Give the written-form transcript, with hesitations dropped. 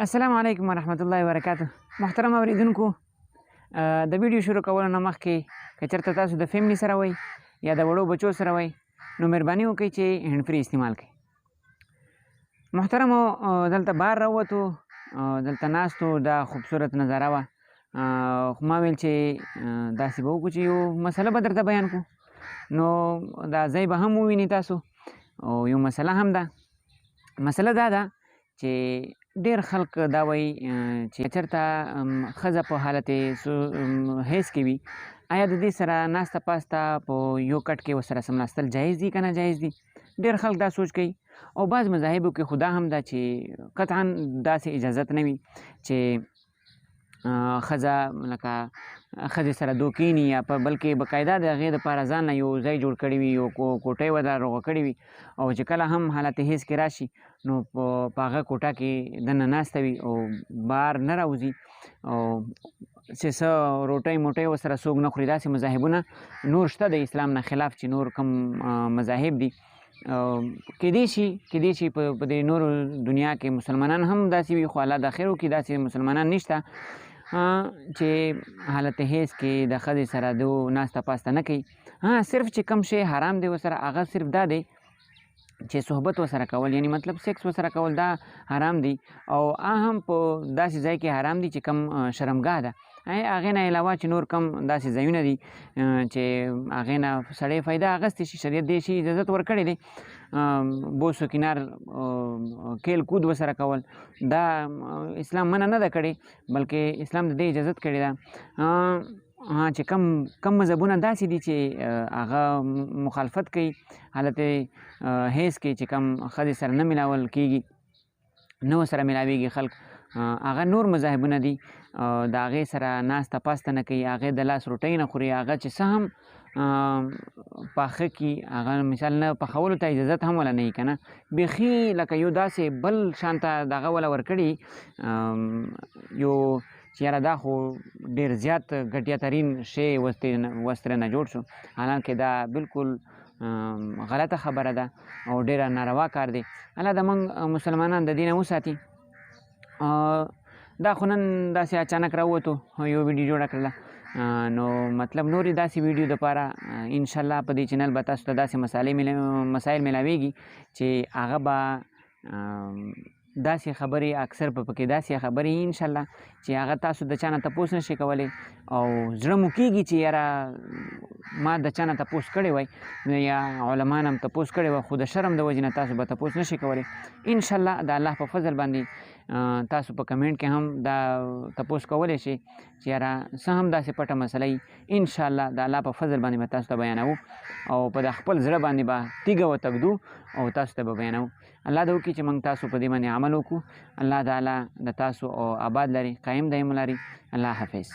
السلام علیکم ورحمت الله وبرکاته. محترم اوریدونکو، د ویډیو شروع کولو نه مخکې که چېرته تاسو د فیملی سره وئ یا د وړو بچو سره وئ نو مهرباني وکړئ چې هینډ فری استعمال کړئ. محترمو، دلته بهر راووتو، دلته ناستو، دا خوبصورت نظاره وه. خو ما ویل چې داسې به وکړو چې یو مسله به درته بیان کړو، نو دا ځای به هم ووینئ تاسو او یو مسله هم ده. مسله دا ده چې ډېر خلک دا وایي چې چېرته ښځه په حالت حیض کې وي، آیا د دې سره ناسته پاسته په یو کټ کې ورسره څملاستل جایز دي که نه جایز دي؟ ډېر خلک دا سوچ کوي او بعض مذاهبو کې خو دا هم ده چې قطعا داسې اجازت نه وي چې ښځه لکه ښځې سره دو کښېني، یا په بلکې باقاعده د هغې دپاره ځان نه یو ځای جوړ کړی وي، یو کوټه یې ورله روغه کړې وي، او چې کله هم حالت حیض کې راشي نو په هغه کوټه کې دننه ناسته وي او بهر نه راوځي، او چې څه روټۍ موټۍ ورسره څوک نه خوري. داسې مذاهبونه نور شته د اسلام نه خلاف چې نور کوم مذاهب دي. کیدای شي په دې نورو دنیا کې مسلمانان هم داسې وي، خو الله د خیر وکړي داسې مسلمانان نشته چې حالت حیض کې د ښځې سره دو ناسته پاسته نه کوي. صرف چې کوم شی حرام دی ورسره، هغه صرف دا دی چې صحبت ورسره کول، یعنی مطلب سیکس ورسره کول، دا حرام دی، او هم په داسې ځای کې حرام دی چې کوم شرمګاه ده. هغې نه علاوه چې نور کوم داسې ځایونه دي چې هغې نه سړی فایده اخیستی شي، شریعت دې شي اجازت ورکړی دی. بوس و کنار کیل کود ورسره کول دا اسلام منع نه ده کړې، بلکې اسلام د دې اجازت کړې ده. چې کم مذهبونه داسې دي چې هغه مخالفت کوي حالت حیض کې چې کم ښځې سره نه ملاول کېږي، نه ورسره ملاویږي خلک، هغه نور مذاهبونه دي. د هغې سره ناسته پاسته نه کوي، هغې د لاس روټۍ نه خوري، هغه چې څه هم پاخه کړي، هغه مثال نه پخولو ته اجازت هم وله نه وي که نه، بیخي لکه یو داسې بل شان ته دغه وله ورکړي یو چې یاره دا خو ډېر زیات ګټیا ترین شی وسترې نه جوړ شو، حالانکې دا بالکل غلطه خبره ده او ډېره ناروا کار دی. الله د موږ مسلمانان د دې نه وساتي. دا خو نن داسې اچانک راووتو، یو ویډیو جوړه کړله، نو مطلب نورې داسې ویډیو دپاره انشاءالله په دې چینل به تاسو ته داسې مسایل ملاویږي چې هغه به داسې خبرې اکثر په پکې داسې خبرې انشاءالله چې هغه تاسو د چا نه تپوس نشئ کولی، او زړه مو کېږي چې یاره ما د چا نه تپوس کړی وای یا علما نه هم تپوس کړی وای، خو د شرم د وجې نه تاسو به تپوس نشئ کولی. انشاءالله د الله په فضل باندې تاسو په کمنټ کې هم دا تپوس کولی شئ چې یاره څه هم داسې پټه مسله وي، انشاءالله د الله په فضل باندې به تاسو ته بیانوو او په د خپل زړه باندې به تیږه وتږدو او تاسو ته به بیانوو. الله دې وکړي چې موږ تاسو په دې باندې عمل وکړو. الله تعالی د تاسو او آباد لري، قایم دایم لري. الله حافظ.